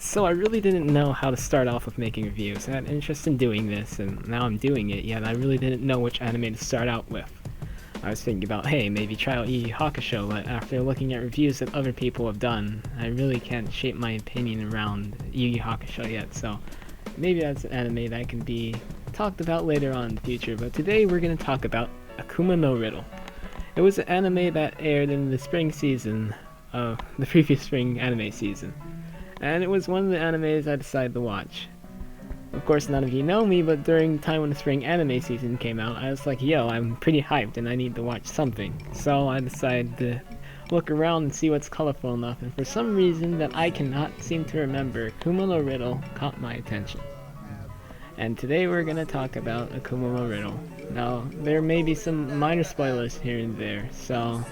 So I really didn't know how to start off with making reviews. I had interest in doing this, and now I'm doing it, yet I really didn't know which anime to start out with. I was thinking about, hey, maybe try out Yu Yu Hakusho, but after looking at reviews that other people have done, I really can't shape my opinion around Yu Yu Hakusho yet, so maybe that's an anime that can be talked about later on in the future, but today we're going to talk about Akuma no Riddle. It was an anime that aired in the spring season of the previous spring anime season, and it was one of the animes I decided to watch. Of course, none of you know me, but during the time when the spring anime season came out, I was like, yo, I'm pretty hyped and I need to watch something. So I decided to look around and see what's colorful enough, and for some reason that I cannot seem to remember, Akuma no Riddle caught my attention. And today we're going to talk about Akuma no Riddle. Now, there may be some minor spoilers here and there, so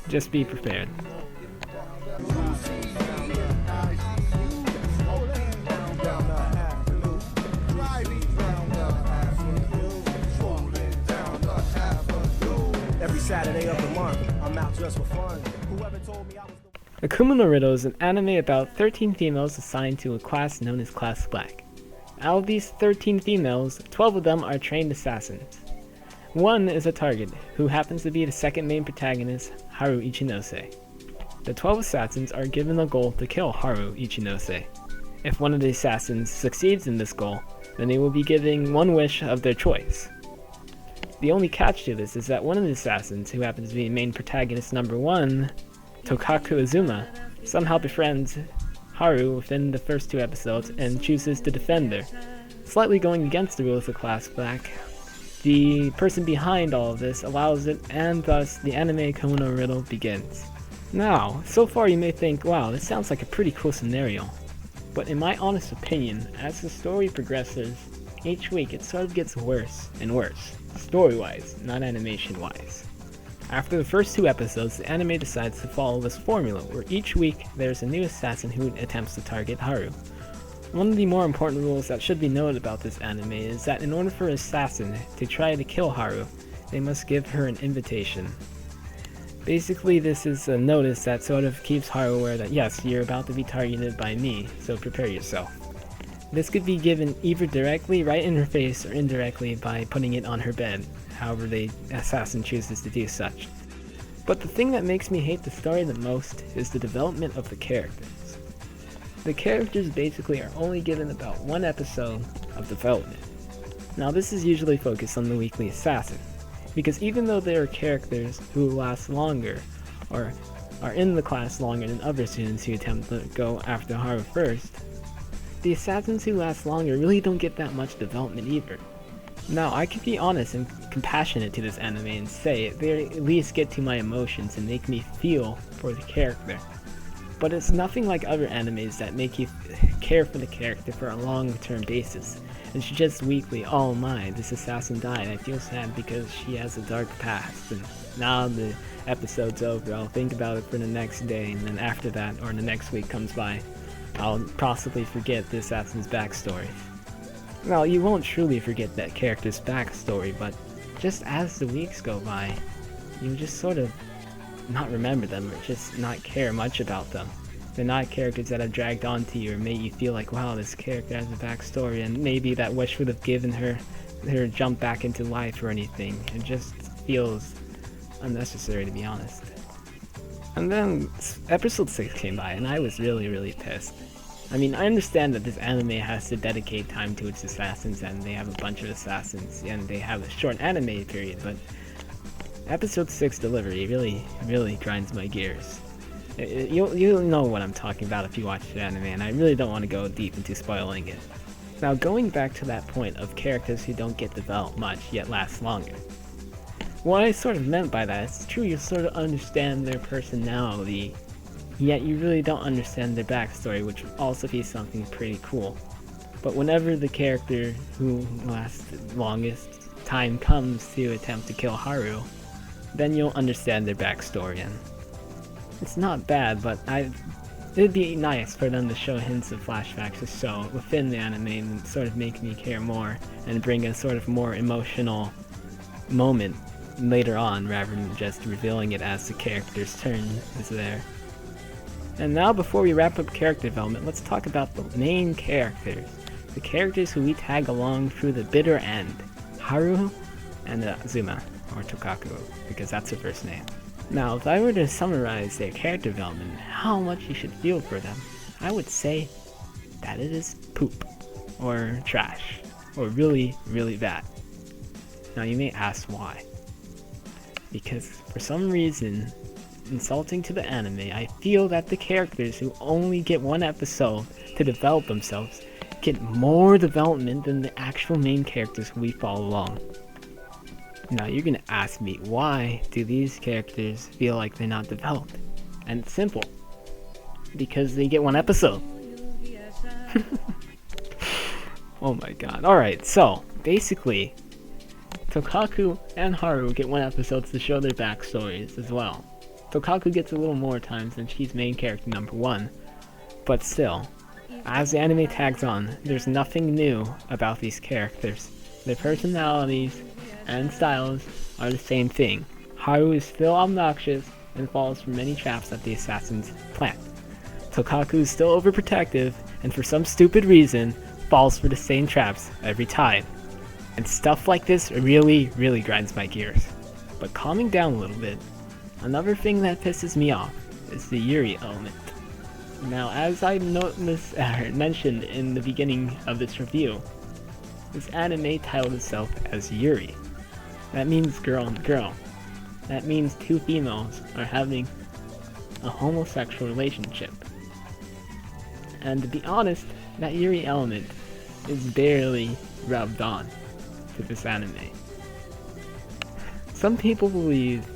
just be prepared. Saturday of the month, I'm out just for fun. Whoever told me I was Akuma no Riddle is an anime about 13 females assigned to a class known as Class Black. Out of these 13 females, 12 of them are trained assassins. One is a target, who happens to be the second main protagonist, Haru Ichinose. The 12 assassins are given a goal to kill Haru Ichinose. If one of the assassins succeeds in this goal, then they will be given one wish of their choice. The only catch to this is that one of the assassins, who happens to be main protagonist number 1, Tokaku Azuma, somehow befriends Haru within the first 2 episodes and chooses to defend her. Slightly going against the rules of Class Black, the person behind all of this allows it, and thus the anime Akuma no Riddle begins. Now, so far you may think, wow, this sounds like a pretty cool scenario. But in my honest opinion, as the story progresses, each week it sort of gets worse and worse. Story-wise, not animation-wise. After the first 2 episodes, the anime decides to follow this formula, where each week there's a new assassin who attempts to target Haru. One of the more important rules that should be noted about this anime is that in order for an assassin to try to kill Haru, they must give her an invitation. Basically, this is a notice that sort of keeps Haru aware that yes, you're about to be targeted by me, so prepare yourself. This could be given either directly right in her face or indirectly by putting it on her bed, however the assassin chooses to do such. But the thing that makes me hate the story the most is the development of the characters. The characters basically are only given about 1 episode of development. Now this is usually focused on the weekly assassin, because even though there are characters who last longer, or are in the class longer than other students who attempt to go after Haru first, the assassins who last longer really don't get that much development either. Now, I can be honest and compassionate to this anime and say they at least get to my emotions and make me feel for the character. But it's nothing like other animes that make you care for the character for a long-term basis. And she just weekly, oh my, this assassin died, I feel sad because she has a dark past, and now the episode's over, I'll think about it for the next day, and then after that, or the next week comes by, I'll possibly forget the assassin's backstory. Well, you won't truly forget that character's backstory, but just as the weeks go by, you just sort of not remember them or just not care much about them. They're not characters that have dragged onto you or made you feel like, wow, this character has a backstory, and maybe that wish would have given her jump back into life or anything. It just feels unnecessary, to be honest. And then episode 6 came by and I was really pissed. I mean, I understand that this anime has to dedicate time to its assassins and they have a bunch of assassins and they have a short anime period, but episode 6 delivery really grinds my gears. You'll know what I'm talking about if you watch the anime, and I really don't want to go deep into spoiling it. Now, going back to that point of characters who don't get developed much yet last longer. What I sort of meant by that, it's true you sort of understand their personality, yet you really don't understand their backstory, which would also be something pretty cool. But whenever the character who lasts the longest time comes to attempt to kill Haru, then you'll understand their backstory, and it's not bad, but it'd be nice for them to show hints of flashbacks or so within the anime and sort of make me care more and bring a sort of more emotional moment later on rather than just revealing it as the character's turn is there. And now before we wrap up character development, let's talk about the main characters. The characters who we tag along through the bitter end. Haru and Azuma, or Tokaku, because that's her first name. Now, if I were to summarize their character development and how much you should feel for them, I would say that it is poop, or trash, or really, really bad. Now you may ask why. Because for some reason, insulting to the anime, I feel that the characters who only get one episode to develop themselves get more development than the actual main characters who we follow along. Now you're gonna ask me, why do these characters feel like they're not developed? And it's simple. Because they get one episode. Oh my god. Alright, so basically Tokaku and Haru get one episode to show their backstories as well. Tokaku gets a little more time since she's main character number 1, but still, as the anime tags on, there's nothing new about these characters. Their personalities and styles are the same thing. Haru is still obnoxious and falls for many traps that the assassins plant. Tokaku is still overprotective and for some stupid reason falls for the same traps every time. And stuff like this really, really grinds my gears. But calming down a little bit, another thing that pisses me off is the Yuri element. Now, as I mentioned in the beginning of this review, this anime titled itself as Yuri. That means girl and girl. That means two females are having a homosexual relationship. And to be honest, that Yuri element is barely rubbed on to this anime. Some people believe,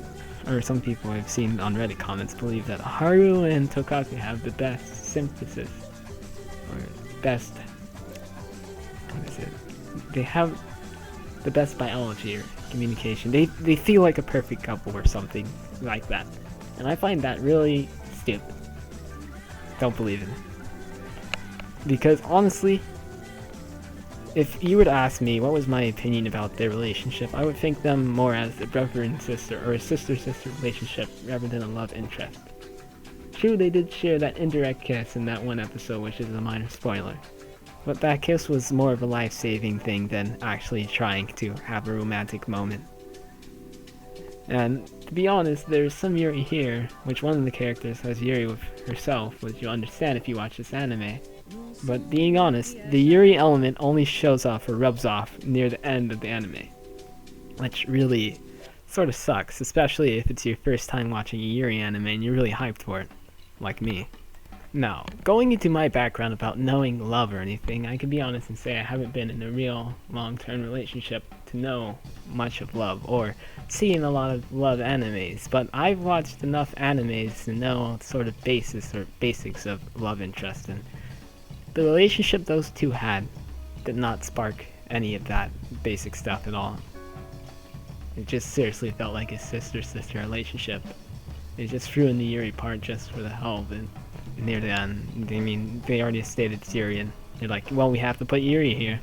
or some people I've seen on Reddit comments believe that Haru and Tokaku have the best synthesis, or best, what is it? They have the best biology or communication. They feel like a perfect couple or something like that. And I find that really stupid. Don't believe it. Because honestly, if you were to ask me what was my opinion about their relationship, I would think them more as a brother and sister, or a sister-sister relationship, rather than a love interest. True, they did share that indirect kiss in that one episode, which is a minor spoiler. But that kiss was more of a life-saving thing than actually trying to have a romantic moment. And to be honest, there's some Yuri here, which one of the characters has Yuri with herself, which you'll understand if you watch this anime. But being honest, the Yuri element only shows off or rubs off near the end of the anime, which really sort of sucks, especially if it's your first time watching a Yuri anime and you're really hyped for it, like me. Now, going into my background about knowing love or anything, I can be honest and say I haven't been in a real long-term relationship to know much of love, or seen a lot of love animes, but I've watched enough animes to know sort of basics of love interest, and the relationship those two had did not spark any of that basic stuff at all. It just seriously felt like a sister-sister relationship. They just threw in the Yuri part just for the hell of it. Near the end, I mean, they already stated it's Yuri, and they're like, well, we have to put Yuri here.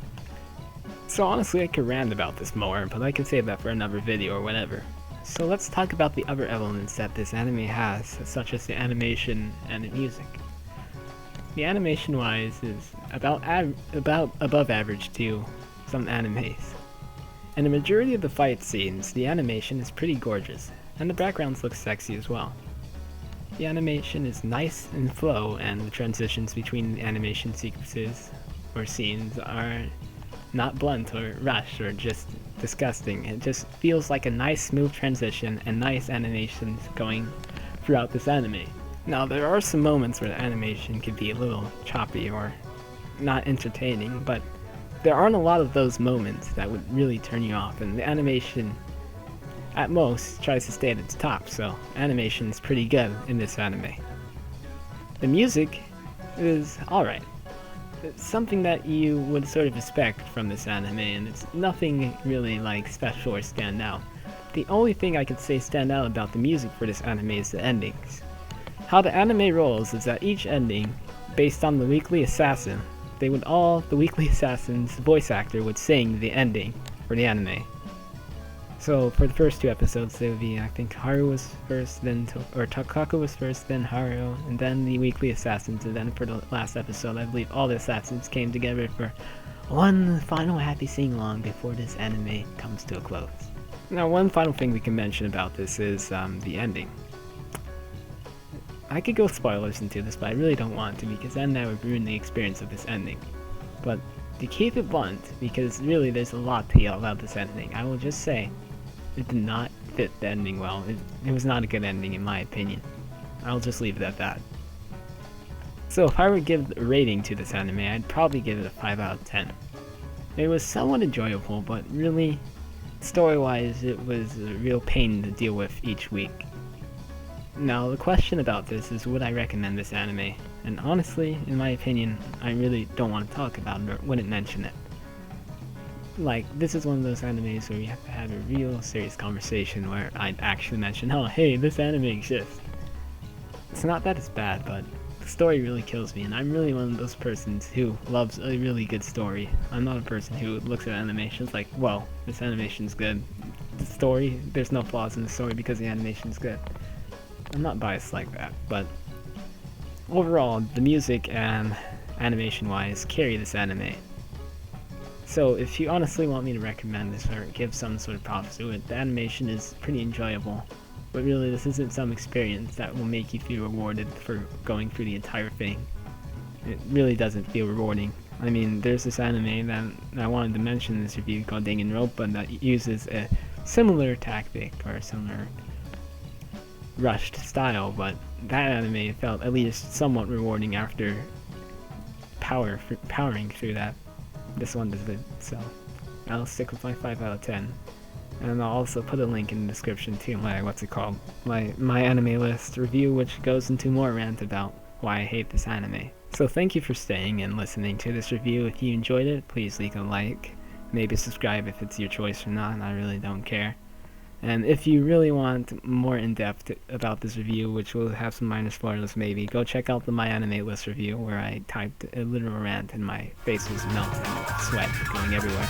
So honestly, I could rant about this more, but I can save that for another video or whatever. So let's talk about the other elements that this anime has, such as the animation and the music. The animation-wise is about above average to some animes. In the majority of the fight scenes, the animation is pretty gorgeous, and the backgrounds look sexy as well. The animation is nice in flow, and the transitions between the animation sequences or scenes are not blunt or rushed or just disgusting. It just feels like a nice smooth transition and nice animations going throughout this anime. Now, there are some moments where the animation can be a little choppy or not entertaining, but there aren't a lot of those moments that would really turn you off, and the animation at most tries to stay at its top, so animation is pretty good in this anime. The music is alright. It's something that you would sort of expect from this anime, and it's nothing really like special or stand out. The only thing I could say stand out about the music for this anime is the endings. How the anime rolls is that each ending, based on the weekly assassin, the weekly assassin's voice actor would sing the ending for the anime. So for the first 2 episodes, they would be, I think Haru was first, then Takaku was first, then Haru, and then the weekly assassins, and then for the last episode, I believe all the assassins came together for one final happy sing-along before this anime comes to a close. Now, one final thing we can mention about this is the ending. I could go spoilers into this, but I really don't want to, because then that would ruin the experience of this ending. But to keep it blunt, because really there's a lot to yell about this ending, I will just say it did not fit the ending well. It was not a good ending in my opinion. I'll just leave it at that. So if I were to give a rating to this anime, I'd probably give it a 5 out of 10. It was somewhat enjoyable, but really, story-wise, it was a real pain to deal with each week. Now, the question about this is, would I recommend this anime? And honestly, in my opinion, I really don't want to talk about it or wouldn't mention it. Like, this is one of those animes where you have to have a real serious conversation where I'd actually mention, oh, hey, this anime exists. It's not that it's bad, but the story really kills me, and I'm really one of those persons who loves a really good story. I'm not a person who looks at animations like, well, this animation's good. The story, there's no flaws in the story because the animation's good. I'm not biased like that, but overall, the music and animation-wise carry this anime. So if you honestly want me to recommend this or give some sort of props to it, the animation is pretty enjoyable. But really, this isn't some experience that will make you feel rewarded for going through the entire thing. It really doesn't feel rewarding. I mean, there's this anime that I wanted to mention in this review called Danganronpa that uses a similar tactic or a similar rushed style, but that anime felt at least somewhat rewarding after powering through that. This one doesn't, so I'll stick with my 5 out of 10. And I'll also put a link in the description to my, my anime list review, which goes into more rant about why I hate this anime. So thank you for staying and listening to this review. If you enjoyed it, please leave a like, maybe subscribe if it's your choice or not, I really don't care. And if you really want more in-depth about this review, which will have some minor spoilers maybe, go check out the MyAnimeList review where I typed a literal rant and my face was melting with sweat going everywhere.